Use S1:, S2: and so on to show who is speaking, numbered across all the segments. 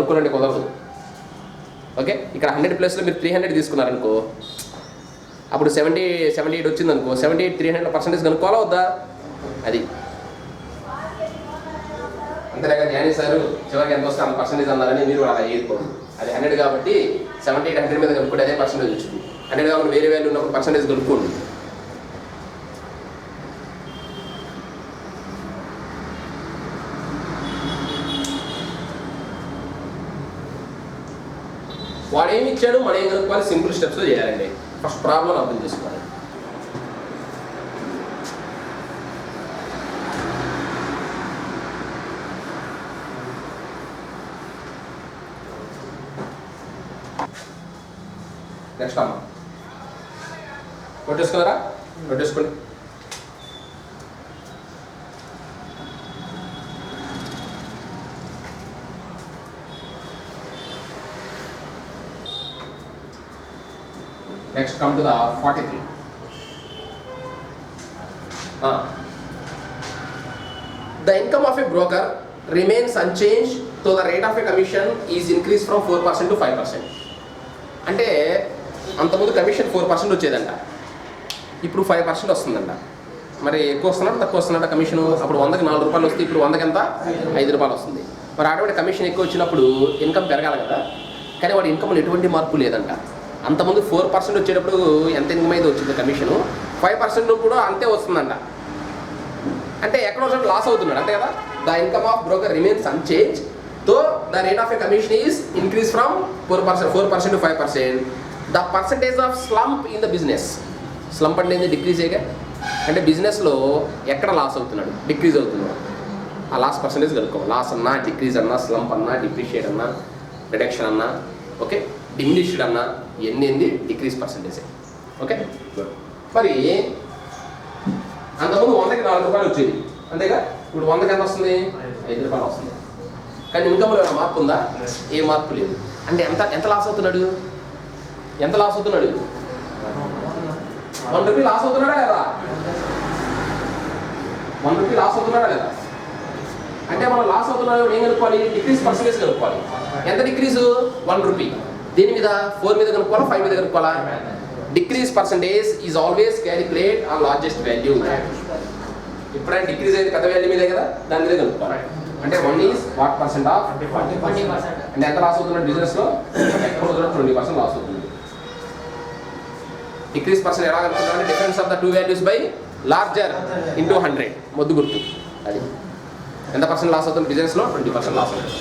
S1: కనుక్కోనండి, కుదరదు. ఓకే, ఇక్కడ 100 ప్లస్లో మీరు 300 తీసుకున్నారనుకో, అప్పుడు 78 వచ్చింది అనుకో, 78 300% కనుక్కోవాలా వద్దా? అది అంతేలాగా జ్ఞాని సార్ చివరికి ఎంత వస్తే 100% అన్నారని మీరు అలా వేయకూడదు. అది 100 కాబట్టి 78 100 మీద కనుక్కుంటే అదే పర్సెంటేజ్ వచ్చింది. 100 కాకుండా వేరే వాల్యూ ఉన్నప్పుడు పర్సెంటేజ్ కనుక్కోండి. వాడు ఏమి ఇచ్చాడు, మనం ఏం కనుక్కోవాలి, సింపుల్ స్టెప్స్లో చేయాలండి. ఫస్ట్ ప్రాబ్లం అర్థం చేసుకోవాలి. నెక్స్ట్ అమ్మ నోటేసుకున్నారా? నోటేసుకోండి. Next come to the 43. The income of a broker remains unchanged though the rate of a commission is increased from 4% to 5%. అంటే అంతకుముందు కమిషన్ 4% వచ్చేదంట, ఇప్పుడు 5% వస్తుందంట. మరి ఎక్కువ వస్తున్నట్టు తక్కువ వస్తున్నట్ట కమిషన్? అప్పుడు 100కి 4 రూపాయలు వస్తే ఇప్పుడు 100కి ఎంత? 5 రూపాయలు వస్తుంది. మరి ఆటోమేటిక్ కమిషన్ ఎక్కువ వచ్చినప్పుడు ఇన్కమ్ పెరగాలి కదా, కానీ వాడి ఇన్కమ్లో ఎటువంటి మార్పు లేదంట. అంతకుముందు 4% వచ్చేటప్పుడు ఎంత ఇన్కమ్ అయితే వచ్చింది కమిషను, 5% కూడా అంతే వస్తుందంట. అంటే ఎక్కడో చోట లాస్ అవుతున్నాడు, అంతే కదా. The income of broker remains unchange though the rate of a commission is increase from 4% to 5%. The percentage of slump in the business. Slump అంటే ఏంది? డిక్రీజ్ అయ్యగా. అంటే బిజినెస్లో ఎక్కడ లాస్ అవుతున్నాడు, డిక్రీజ్ అవుతున్నాడు, ఆ లాస్ పర్సంటేజ్ కనుక్కో. లాస్ అన్నా, డిక్రీజ్ అన్నా, స్లంప్ అన్నా, డిప్రిషియేట్ అన్నా, రిడక్షన్ అన్నా, ఓకే, డిమినిష్డ్ అన్నా, ఎన్ని డిక్రీజ్ పర్సంటేజ్. ఓకే, మరి అంతకుముందు 100కి 4 రూపాయలు వచ్చేది, అంతేగా. ఇప్పుడు 100కి ఎంత వస్తుంది? 5 రూపాయలు వస్తుంది. కానీ ఇన్కమ్లో ఏమైనా మార్పు ఉందా? ఏ మార్పు లేదు. అంటే ఎంత లాస్ అవుతున్నాడు? ఎంత లాస్ అవుతున్నాడు? 1 రూపీ లాస్ అవుతున్నాడా లేదా? 1 రూపీ లాస్ అవుతున్నాడా లేదా? అంటే మనం లాస్ అవుతున్నాడు ఏం కనుక్కోవాలి? డిక్రీజ్ పర్సంటేజ్ కనుక్కోవాలి. ఎంత డిక్రీజు? 1 రూపీ. దీని మీద 4 మీద కనుక్కోవాలా, 5 మీద కనుక్కోవాలా? Decrease percentage is always calculate on largest value. ఎప్పుడైనా డిక్రీజ్ అయితే పెద్ద వాల్యూ మీదే కదా, దాని మీద కనుక్కోవాలి. అంటే 1 ఈజ్ వాట్ పర్సెంట్ ఆఫ్ 20%. అంటే ఎంత లాస్ అవుతున్నాడు బిజినెస్లో? 20% లాస్ అవుతుంది. డిక్రీజ్ పర్సెంట్ ఎలా కనుక్కుంటామంటే difference of the two values by larger into 100. మొద్దు గుర్తు. అది ఎంత పర్సెంట్ లాస్ అవుతుంది బిజినెస్లో? 20% లాస్ అవుతుంది.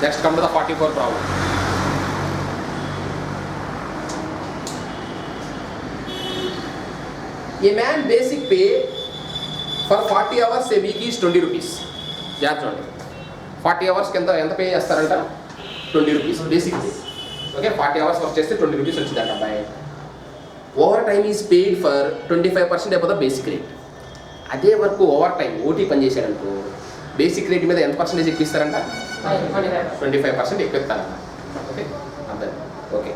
S1: Next come to the 44 problem. A man basic pay for 40 hours a week is 20 rupees. చూడండి, 40 hours కి ఎంత పే చేస్తారంట? 20 rupees basic pay. Okay, 40 hours work చేస్తే 20 rupees వచ్చిందంట అబ్బాయి. Over time is paid for 25% above the basic rate. అదే work over time OT పని చేశాడనుకో, basic rate మీద ఎంత పర్సెంటేజ్ ఎక్కువ ఇస్తారంట? 25% ఎక్కువ ఇస్తారంట. ఓకే, అంతే. Okay,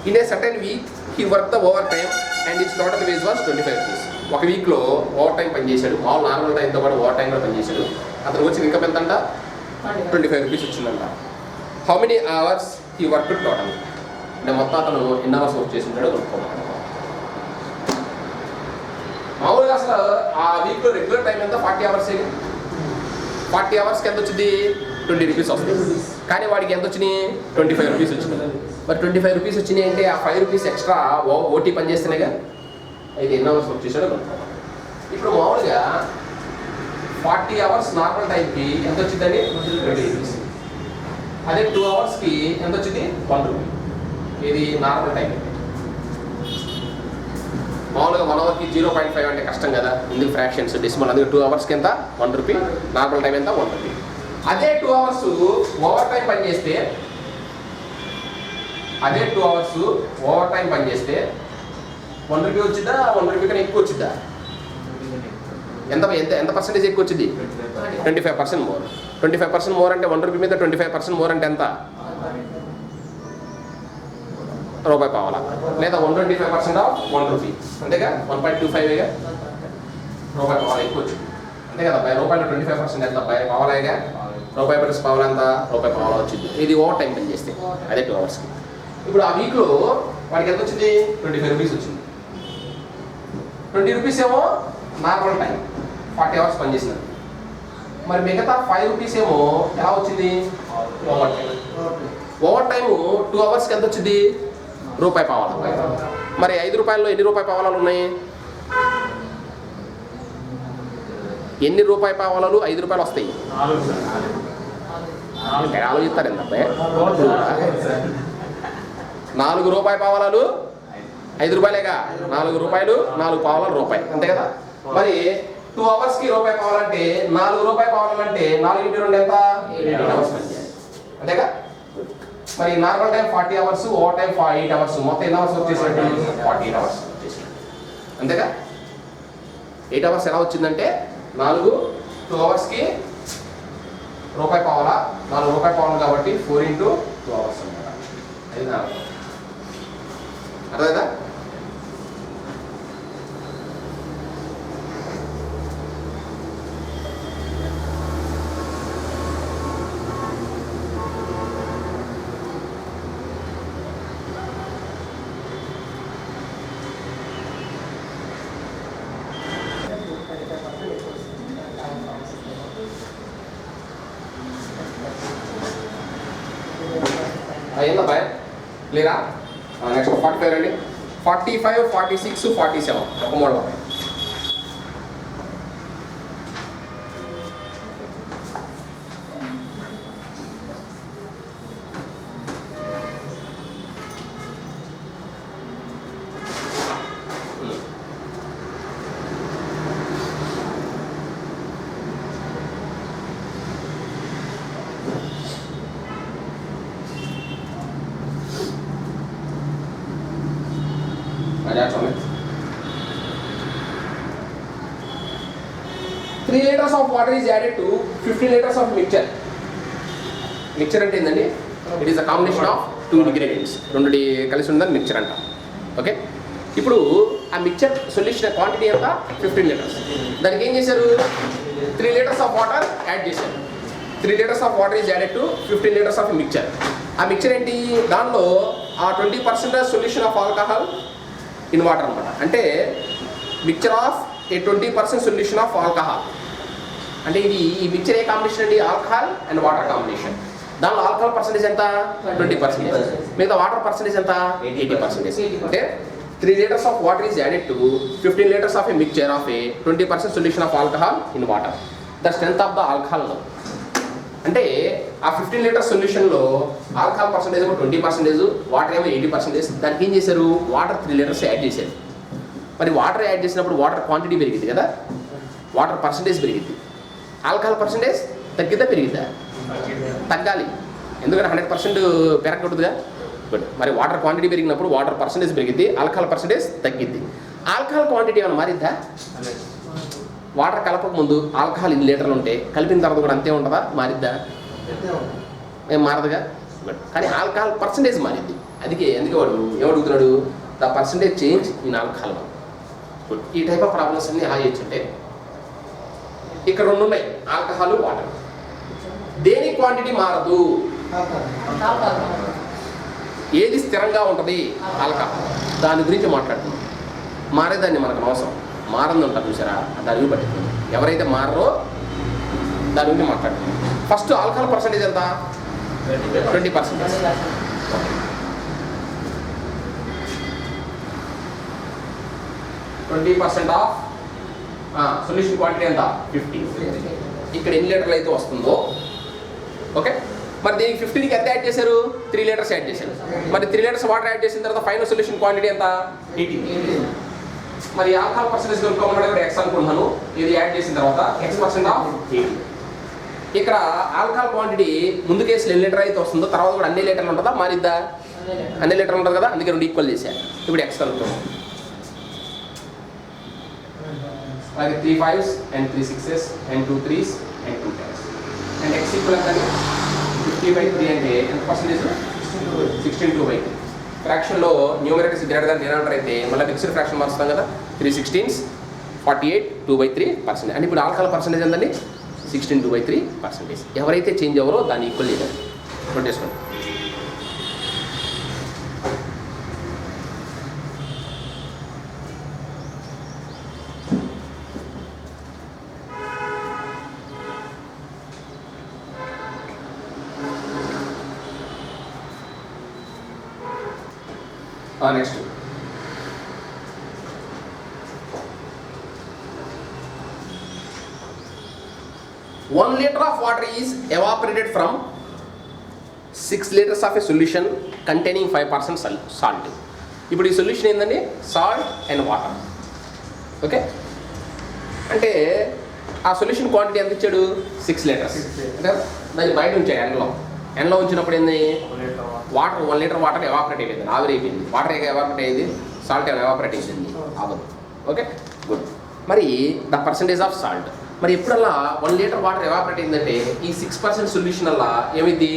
S1: in a certain week he work the overtime and its total wage was 25 rupees. ఒక వీక్లో ఓవర్ టైం పనిచేశాడు, మామూలు నార్మల్ టైంతో పాటు ఓవర్ టైం కూడా పనిచేశాడు. అతను వచ్చిన ఇన్కమ్ ఎంత అంట? 25 rupees వచ్చిందంట. How many hours he work total? అంటే మొత్తం అతను ఎన్ని అవర్స్ వర్క్ చేసి ఉంటాడో కనుక్కోవాలి. మామూలుగా అసలు ఆ వీక్లో రెగ్యులర్ టైం ఎంత? 40 hours. 40 hours ఎంత వచ్చింది? 20 rupees వస్తుంది. కానీ వాడికి ఎంత వచ్చినాయి? 25 rupees వచ్చినాయి. మరి 25 rupees వచ్చినాయి అంటే ఆ 5 rupees ఎక్స్ట్రా ఓటీ పని చేస్తేనేగా. అయితే ఎన్ని అవర్స్ వర్క్ చేశాడో కనుక్కోవాలి. ఇప్పుడు మామూలుగా 40 hours నార్మల్ టైంకి ఎంత వచ్చిందని? 20 rupees. అదే 2 hours ఎంత వచ్చింది? 1 rupee. ఇది నార్మల్ టైం. మామూలుగా 1 hour 0.5 అంటే కష్టం కదా, ఇందుకు ఫ్రాక్షన్స్ డెసిమల్. అందుకే 2 hours ఎంత? 1 rupee. నార్మల్ టైం ఎంత? 1 rupee. అదే 2 hours ఓవర్ టైం పని చేస్తే, 1 rupee వచ్చిద్దా? 1 rupee కన్నా ఎక్కువ వచ్చిద్దా? ఎంత పర్సెంటేజ్ ఎక్కువ వచ్చింది? 25% మోర్. 25% మోర్ అంటే 1 rupee మీద 25% మోర్ అంటే ఎంత? రూపాయి పావలా, లేదా 125% ఆఫ్ 1 రూపీ, అంతేగా 1.25గా రూపాయి పావలా ఎక్కువ వచ్చింది, అంతే కదా. రూపాయలు 25% ఎంత పావలాగా, రూపాయి ప్లస్ పావలా ఎంత రూపాయి పావలా వచ్చింది. ఇది ఓవర్ టైం పని చేస్తే అదే 2 అవర్స్కి. ఇప్పుడు ఆ వీక్లో వాడికి ఎంత వచ్చింది, 25 రూపీస్ వచ్చింది. 20 రూపీస్ ఏమో నార్మల్ టైం 40 అవర్స్ పనిచేసినది. మరి మిగతా 5 రూపీస్ ఏమో ఎలా వచ్చింది, ఓవర్ టైం. ఓవర్ టైము 2 అవర్స్కి ఎంత వచ్చింది, రూపాయి పావలా. మరి 5 రూపాయల్లో ఎన్ని రూపాయి పావలాలు ఉన్నాయి, ఎన్ని రూపాయి పావలాలు 5 రూపాయలు వస్తాయి, ఆలోచిస్తారు ఎంత అబ్బాయి. 4 రూపాయి పావలాలు 5 రూపాయలేగా, 4 రూపాయలు 4 పావలాలు రూపాయి, అంతే కదా. మరి 2 అవర్స్కి రూపాయి పావాలంటే 4 రూపాయి పావాలంటే 4 × 2 ఎంత, 8 అవర్స్ పనిచేయాలి, అంతేగా. మరి normal time 40 hours, over time 8 hours, మొత్తం ఎన్ని అవర్స్ వచ్చేసినట్టు 48 అవర్స్ వచ్చేసినట్టు, అంతేగా. 8 అవర్స్ ఎలా వచ్చిందంటే 2 అవర్స్కి రూపాయి పావాలా, 4 రూపాయి పావాలు కాబట్టి 4 × 2 అవర్స్ అనమాట. అది అర్థమైందా. అయ్యిందా బాయ్, క్లియరా. నెక్స్ట్ 45 రండి. 45, 46, 47 ఒక model. That's all it. 3 liters of water is added to 50 liters of mixture. Mixture అంటే ఏంటండి, it is a combination of 2 ingredients, 2 కలిసి ఉందని మిక్చర్ అంట. ఓకే, ఇప్పుడు ఆ మిక్చర్ సొల్యూషన్ క్వాంటిటీ ఎంత, 15 లీటర్స్. దానికి ఏం చేశారు, 3 liters ఆఫ్ వాటర్ యాడ్ చేశారు. 3 liters of water is added to 15 liters of mixture. ఆ మిక్చర్ ఏంటి, దానిలో ఆ 20% solution of alcohol in water అనమాట. అంటే mixture of A 20% solution of alcohol. అంటే ఇది ఈ మిక్చర్ ఏ కాంబినేషన్ అండి, ఆల్కహాల్ అండ్ వాటర్ కాంబినేషన్. దానిలో ఆల్కహాల్ పర్సెంటేజ్ ఎంత, 20%, మిగతా వాటర్ పర్సెంటేజ్ ఎంత, 80%. అంటే 3 liters of water is added to 15 liters of A mixture of A 20% solution of alcohol in water. The strength of the alcohol. అంటే ఆ 15 liters సొల్యూషన్లో alcohol percentage ఏమో 20%, water ఏమో 80%. దానికి ఏం చేశారు, వాటర్ 3 liters యాడ్ చేశారు. మరి వాటర్ యాడ్ చేసినప్పుడు వాటర్ క్వాంటిటీ పెరిగింది కదా, వాటర్ పర్సెంటేజ్ పెరిగింది. ఆల్కహాల్ పర్సెంటేజ్ తగ్గిద్దా పెరిగిద్దా, తగ్గాలి, ఎందుకంటే 100% పెరగకూడదుగా. గుడ్. మరి వాటర్ క్వాంటిటీ పెరిగినప్పుడు వాటర్ పర్సెంటేజ్ పెరిగింది, ఆల్కహాల్ పర్సెంటేజ్ తగ్గింది. ఆల్కహాల్ క్వాంటిటీ ఏమైనా మారిద్దా, వాటర్ కలపక ముందు ఆల్కహాల్ 2 లీటర్లు ఉంటే కలిపిన తర్వాత కూడా అంతే ఉంటుందా, మారిద్దా, ఏం మారదుగా. కానీ ఆల్కహాల్ పర్సెంటేజ్ మారింది. అందుకే వాడు ఏమడుగుతున్నాడు, the percentage change in alcohol. ఈ టైప్ ఆఫ్ ప్రాబ్లమ్స్ అన్ని ఎలా చేయొచ్చంటే, ఇక్కడ 2 ఉన్నాయి, ఆల్కహాల్, వాటర్. దేని క్వాంటిటీ మారదు, ఏది స్థిరంగా ఉంటుంది, ఆల్కహాల్. దాని గురించి మాట్లాడుతున్నాం. మారేదాన్ని మనకు అవసరం, మారంది ఉంటారు చూసారా, దాని పట్టింది. ఎవరైతే మారరో దాని గురించి మాట్లాడుతున్నాం. ఫస్ట్ ఆల్కహాల్ పర్సెంటేజ్ ఎంత, 20%. 20% ఆఫ్ సొల్యూషన్ క్వాంటిటీ ఎంత, 50. ఇక్కడ ఎన్ని లీటర్లు అయితే వస్తుందో, ఓకే. మరి దీనికి 15కి ఎంత యాడ్ చేశారు, 3 liters యాడ్ చేశారు. మరి 3 liters వాటర్ యాడ్ చేసిన తర్వాత ఫైనల్ సొల్యూషన్ క్వాంటిటీ ఎంత, 80. మరి ఆల్కహాల్ పర్సెంటేజ్ కనుక్కోమని కూడా ఎక్స్ అనుకుంటున్నాను. ఇది యాడ్ చేసిన తర్వాత X% ఆఫ్ 80. ఇక్కడ ఆల్కహాల్ క్వాంటిటీ ముందు కేసులో ఎన్ని లీటర్ అయితే వస్తుందో తర్వాత కూడా అన్ని లీటర్లు ఉంటుందా, మారిద్దా, అన్ని లీటర్లు ఉంటుంది కదా, అందుకే 2 ఈక్వల్ చేశారు. ఇప్పుడు ఎక్స్ కనుక్కోండి. అలాగే 3 5s and 3 6s and 2 3s and 2 10s. And X equal అంటే 50/3 అంటే ఎంత పర్సెంటేజ్, 16/2/3. ఫ్రాక్షన్లో న్యూమరేటర్స్ గ్రేటర్ దాన్ డినామినేటర్ అయితే మళ్ళీ మిక్స్డ్ ఫ్రాక్షన్ మార్చుతాం కదా. 3/16 48 2/3%. అంటే ఇప్పుడు ఆల్కహాల్ పర్సెంటేజ్ ఎంతండి? 16 2/3%. ఎవరైతే చేంజ్ అవ్వరో దాన్ని ఈక్వల్ చేయాలి. నోట్ చేసుకోండి. Next 1 liter of water is evaporated from 6 liters of a solution containing 5% salt. ఇప్పుడు ఈ సొల్యూషన్ ఏంటండి? Salt and water. ఓకే, అంటే ఆ సొల్యూషన్ క్వాంటిటీ ఎంత ఇచ్చాడు? 6 liters. అంటే దాన్ని బయట ఉంచాడు ఎండలో ఉంచినప్పుడు ఏంది? వాటర్ 1 liter వాటర్ ఎవాపరేట్ అయిపోయింది, ఆవిరి అయిపోయింది. వాటర్ ఎవాపరేట్ అయ్యింది, సాల్ట్ ఎవాపరేట్ అయ్యింది, అవ్వదు. Okay, good. మరి ద పర్సంటేజ్ ఆఫ్ సాల్ట్, మరి ఎప్పుడల్లా 1 liter వాటర్ ఎవాపరేట్ అయిందంటే ఈ 6% సొల్యూషన్ అలా ఏమైంది?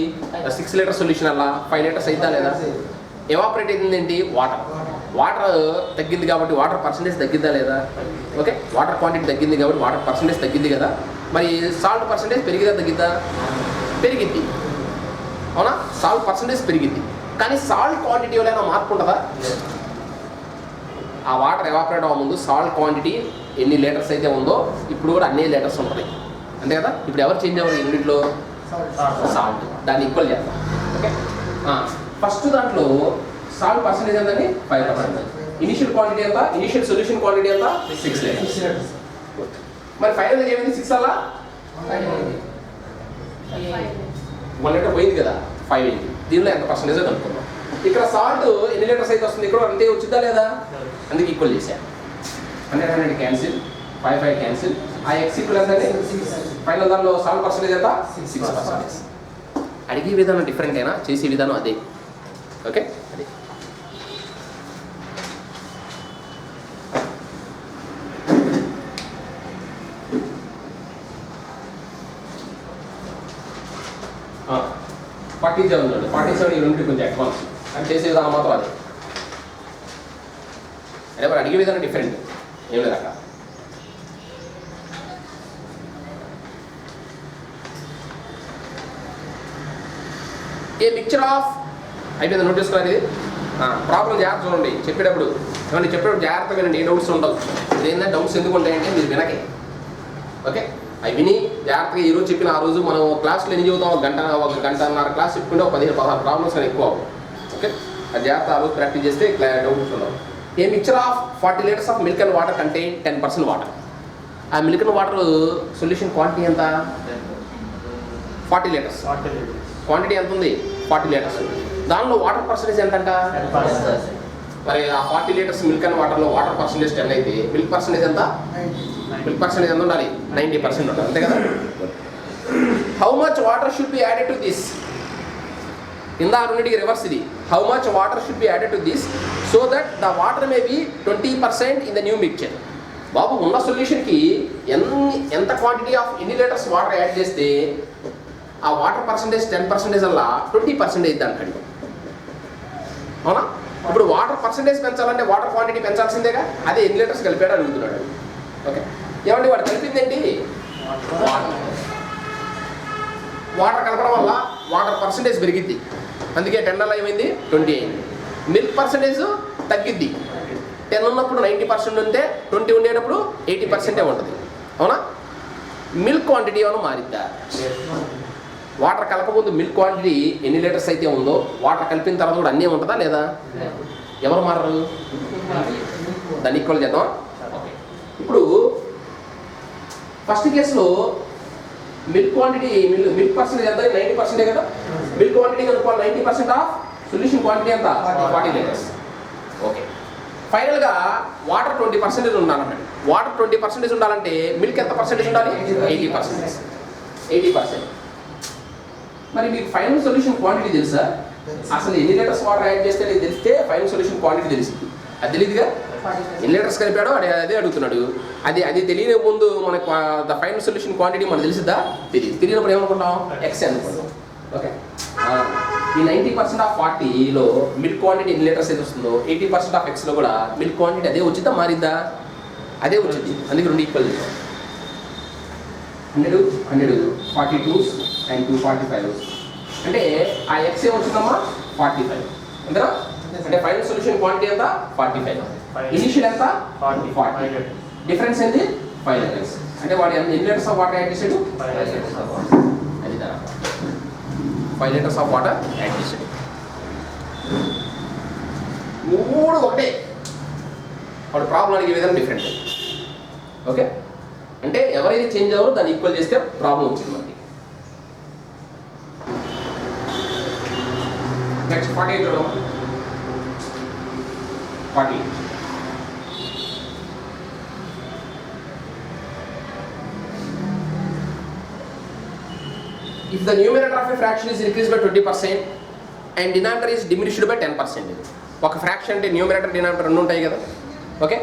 S1: 6 liter సొల్యూషన్ అలా 5 liters అయిద్దా లేదా? ఎవాపరేట్ అయింది ఏంటి? వాటర్ తగ్గింది కాబట్టి వాటర్ పర్సంటేజ్ తగ్గిద్దా లేదా? ఓకే, వాటర్ క్వాంటిటీ తగ్గింది కాబట్టి వాటర్ పర్సంటేజ్ తగ్గింది కదా. మరి సాల్ట్ పర్సంటేజ్ పెరిగిదా తగ్గిద్దా? పెరిగిద్ది, అవునా? సాల్ట్ పర్సంటేజ్ పెరిగింది, కానీ సాల్ట్ క్వాంటిటీ ఏమైనా మార్పు ఉంటుందా? ఆ వాటర్ ఎవాపరేట్ అవ్వ ముందు సాల్ట్ క్వాంటిటీ ఎన్ని లీటర్స్ అయితే ఉందో ఇప్పుడు కూడా అన్ని లీటర్స్ ఉంటుంది, అంతే కదా. ఇప్పుడు ఎవరు చేంజ్ అవ్వరు యూనిట్లో? సాల్ట్. దాన్ని ఈక్వల్ చేద్దాం. ఓకే, ఫస్ట్ దాంట్లో సాల్ట్ పర్సంటేజ్ ఎంతండి? 5%. ఇనిషియల్ క్వాంటిటీ ఎంత? ఇనిషియల్ సొల్యూషన్ క్వాంటిటీ ఎంత? 6 liters. మరి ఫైనల్ ఏమైంది? 6 అలా 1 liter పోయింది కదా, 5 అయింది. దీనిలో ఎంత పర్సంటేజ్ కనుక్కుందాం. ఇక్కడ సాల్ట్ ఎన్ని లీటర్స్ అయితే వస్తుంది? ఇక్కడ అంతే వచ్చిద్దా లేదా? అందుకే ఈక్వల్ చేశాను. 100 క్యాన్సిల్, 5 క్యాన్సిల్. ఆ ఎక్స్ ఈక్వల్ ఎంత? ఫైనల్ దానిలో సాల్ట్ పర్సంటేజ్ ఎంత? 6%. అడిగే విధానం డిఫరెంట్ అయినా చేసే విధానం అదే. ఓకే, అదే. ఫార్టీ 47 ఈ రెండు కొంచెం అడ్వాన్స్ అని చేసే విధానం మాత్రం అదే. అదే మరి అడిగే విధానం డిఫరెంట్, ఏం లేదు అక్కడ. ఏ మిక్చర్ ఆఫ్ అయిపోయింది. నోట్ చేసుకోవాలి. ఇది ప్రాబ్లం జాగ్రత్త చూడండి చెప్పేటప్పుడు. ఏమంటే చెప్పేటప్పుడు జాగ్రత్తగా వినండి, ఏ డౌట్స్ ఉండవు. ఇదేంటంటే డౌట్స్ ఎందుకు ఉంటాయంటే మీరు వినకే. ఓకే, అవి విని జాగ్రత్తగా ఈరోజు చెప్పిన ఆ రోజు మనం క్లాస్లో ఎన్ని చదువుతాం? ఒక గంటన్నర క్లాస్ చెప్పుకుంటే ఒక 15-16 ప్రాబ్లమ్స్ అని ఎక్కువ. ఓకే, అది జాగ్రత్త ఆ రోజు ప్రాక్టీస్ చేస్తే డౌట్స్ ఉండవు. A mixture of 40 liters of milk and water contain 10% water. ఆ milk and water solution quantity ఎంత? 40 liters. క్వాంటిటీ ఎంత ఉంది? 40 liters. దానిలో వాటర్ పర్సంటేజ్ ఎంతంట? 10%. మరి ఆ 40 liters మిల్క్ అండ్ వాటర్లో వాటర్ పర్సంటేజ్ 10 అయితే మిల్క్ పర్సంటేజ్ ఎంత? మిల్క్ పర్సంటేజ్ ఎంత ఉండాలి? 90% ఉండాలి, అంతే కదా. How much water should be added to this? ఇందా రెండింటికి రివర్స్ ఇది. How much water should be added to this so that the water may be 20% in the new mixture. బాబు ఉన్న సొల్యూషన్కి ఎంత క్వాంటిటీ ఆఫ్ ఎన్ని లీటర్స్ వాటర్ యాడ్ చేస్తే ఆ వాటర్ పర్సంటేజ్ 10% అలా 20% అయింది అంటాడు, అవునా? ఇప్పుడు వాటర్ పర్సంటేజ్ పెంచాలంటే వాటర్ క్వాంటిటీ పెంచాల్సిందేగా. అదే ఎన్ని లీటర్స్ కలిపాడు అడుగుతున్నాడు. ఓకే, ఏమంటే వాడు కలిపిందేంటి? వాటర్ కలపడం వల్ల వాటర్ పర్సంటేజ్ పెరిగిద్ది, అందుకే 10 అలా ఏమైంది? 20 అయింది. Milk percentage తగ్గిద్ది. 10 ఉన్నప్పుడు 90% ఉంటే 20 ఉండేటప్పుడు 80% ఉంటుంది, అవునా? మిల్క్ క్వాంటిటీ ఏమైనా మారిద్దా? వాటర్ కలపకముందు మిల్క్ క్వాంటిటీ ఎన్ని లీటర్స్ అయితే ఉందో వాటర్ కలిపిన తర్వాత కూడా అన్నీ ఉంటుందా లేదా? ఎవరు మారరు? దాన్ని ఈక్వల్ చేద్దాం. ఇప్పుడు ఫస్ట్ కేసులో మిల్క్ క్వాంటిటీ మిల్క్ పర్సెంటేజ్ ఎంత? 90% కదా. మిల్క్ క్వాంటిటీ కనుక్కోవాలి. 90% ఆఫ్ సొల్యూషన్ క్వాంటిటీ ఎంత? 40 liters. ఓకే, ఫైనల్గా వాటర్ 20% ఉండాలన్నాడు. వాటర్ 20% ఉండాలంటే మిల్క్ ఎంత పర్సెంటేజ్ ఉండాలి? 80%. మరి మీకు ఫైనల్ సొల్యూషన్ క్వాంటిటీ తెలుసా? అసలు ఎన్ని లీటర్స్ వాటర్ యాడ్ చేస్తే తెలిస్తే ఫైనల్ సొల్యూషన్ క్వాంటిటీ తెలిసింది. అది తెలియదుగా. ఎన్ని లీటర్స్ కలిపాడో అదే అడుగుతున్నాడు. అది తెలియని ముందు మనకు ద ఫైనల్ సొల్యూషన్ క్వాంటిటీ మనకు తెలిసిద్దా? తెలియదు. తెలియనప్పుడు ఏమనుకుంటాం? ఎక్స్ అనుకుంటాం. ఓకే, ఈ 90% ఆఫ్ 40లో మిల్క్ క్వాంటిటీ ఎన్ని లీటర్స్ అయితే వస్తుందో 80% ఆఫ్ ఎక్స్లో కూడా మిల్క్ క్వాంటిటీ అదే వచ్చిందా మారిందా? అదే వచ్చింది. అందుకే రెండు ఈక్వల్ చేసాం. 100 42 and 245. అంటే ఆ ఎక్స్ ఏమొచ్చిందమ్మా 45 అంతేనా? అంటే ఫైనల్ సొల్యూషన్ క్వాంటిటీ ఎంత 45, ఇనిషియల్ ఎంత 40, డిఫరెన్స్ ఏంటి 5 లీటర్స్. అంటే వాడు ఎన్ని లీటర్స్ ఆఫ్ వాటర్ యాడ్ చేసాడు? 5 లీటర్స్ ఆఫ్ వాటర్ యాడ్ చేసాడు. మూడు ఒకటే, వాడు ప్రాబ్లం అడిగే విధానం డిఫరెంట్. ఓకే, అంటే ఎవరైతే చేంజ్ అవ్వరో దాన్ని ఈక్వల్ చేస్తే ప్రాబ్లం వచ్చింది మనకి. నెక్స్ట్ 48 చూడడం. 40 if the numerator of a fraction is increased by 20% and denominator is diminished by 10%. ఒక ఫ్రాక్షన్ అంటే న్యూమరేటర్ డినామినేటర్ రెండు ఉంటాయి కదా. ఓకే,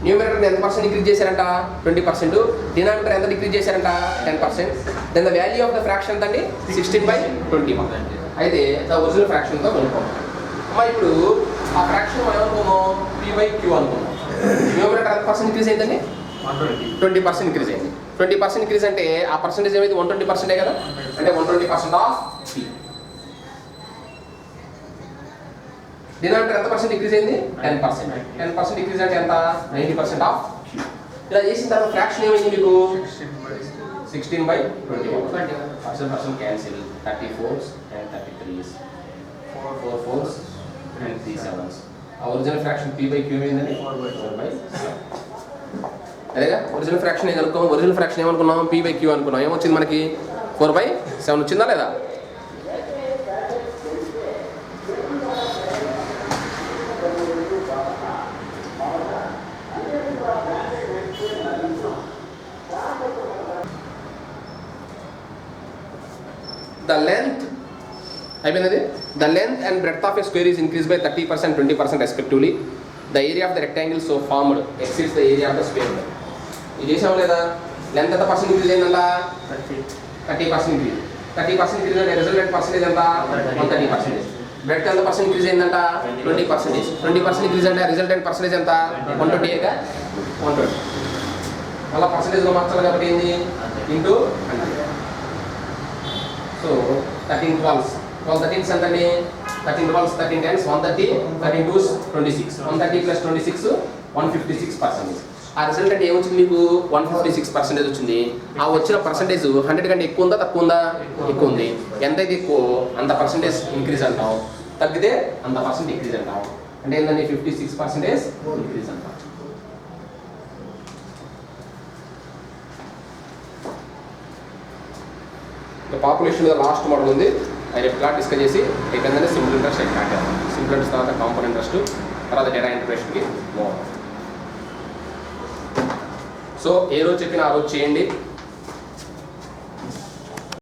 S1: న్యూమరేటర్ ఎంత పర్సెంట్ ఇంక్రీజ్ చేశారంట 20%, డినామినేటర్ ఎంత డిక్రీజ్ చేశారంట 10%. Then the value of the fraction ఎంత అండి 16/20. అయితే ద ఒరిజినల్ ఫ్రాక్షన్తో కనుక్కోవాలి. అమ్మా ఇప్పుడు ఆ ఫ్రాక్షన్ మనం ఏమనుకున్నాం p/q అనుకున్నాం. న్యూమరేటర్ ఎంత పర్సెంట్ ఇంక్రీజ్ అయిందండి 20% ఇంక్రీజ్ అయింది. 20% ఇంక్రీజ్ అంటే ఆ పర్సెంటేజ్ ఏమైంది 120% కదా. అంటే 120% ఆఫ్ p. డినామినేటర్ ఎంత పర్సెంట్ ఇంక్రీజ్ అయింది 10%. 10% ఇంక్రీజ్ అంటే ఎంత 90% ఆఫ్ q. ఇలా చేసిన తర్వాత ఫ్రాక్షన్ ఏమైంది మీకు 16/20. Percent cancel 34s and 33s, 4 4s and 3 7s. ఆ ఒరిజినల్ ఫ్రాక్షన్ p/q ఏంటండి 4/7. అదేగా ఒరిజినల్ ఫ్రాక్షన్ ఏదనుకో, ఒరిజినల్ ఫ్రాక్షన్ ఏమనుకున్నాం p/q అనుకున్నాం. ఏమొచ్చింది మనకి 4/7 వచ్చిందా లేదా? The length అయిపోయింది. The length and breadth of a square is increased by 30% 20% respectively. The area of the rectangle so formed exceeds the area of the square. ఇది చేసాము లేదా? లెంత్ ఎంత పర్సెంట్ ఇంక్రీజ్ అయిందంట 30% ఇంక్రీజ్. 30% ఇంక్రీజ్ అంటే resultant percentage ఎంత 130%. Breadth ఎంత percent increase అయిందంట 20%. 20% increase అంటే రిజల్టెంట్ పర్సెంటేజ్ ఎంత 120 గా 120. అలా పర్సెంటేజ్లో మార్చాలి కాబట్టి ఏంది ఇంటూ 100. సో 13 12 13s ఎంత అండి 13 12 13 10s 130, 13 2s 26, 130 plus 26 156%. ఆ రిజల్టెంట్ ఏమొచ్చింది మీకు 156% వచ్చింది. ఆ వచ్చిన పర్సెంటేజ్ 100 కంటే ఎక్కువ ఉందా తక్కువ ఉందా? ఎక్కువ ఉంది. ఎంతైతే ఎక్కువ అంత పర్సెంటేజ్ ఇంక్రీజ్ అంటాం, తగ్గితే అంత పర్సెంట్ ఇంక్రీజ్ అంటాం. అంటే ఏంటంటే 56% ఇంక్రీజ్ అంటాం. పాపులేషన్ మీద లాస్ట్ మోడల్ ఉంది, అది రేపు క్లాస్ డిస్కస్ చేసి అయిపోయిందంటే సింపుల్ ఇంట్రెస్ట్ స్టార్ట్ చేద్దాం. సింపుల్ ఇంట్రెస్ట్ తర్వాత కాంపౌండ్ ఇంట్రెస్ట్, తర్వాత డేటా ఇంటిగ్రేషన్కి మూవ్. సో ఏ రోజు చెప్పినా ఆ రోజు చేయండి.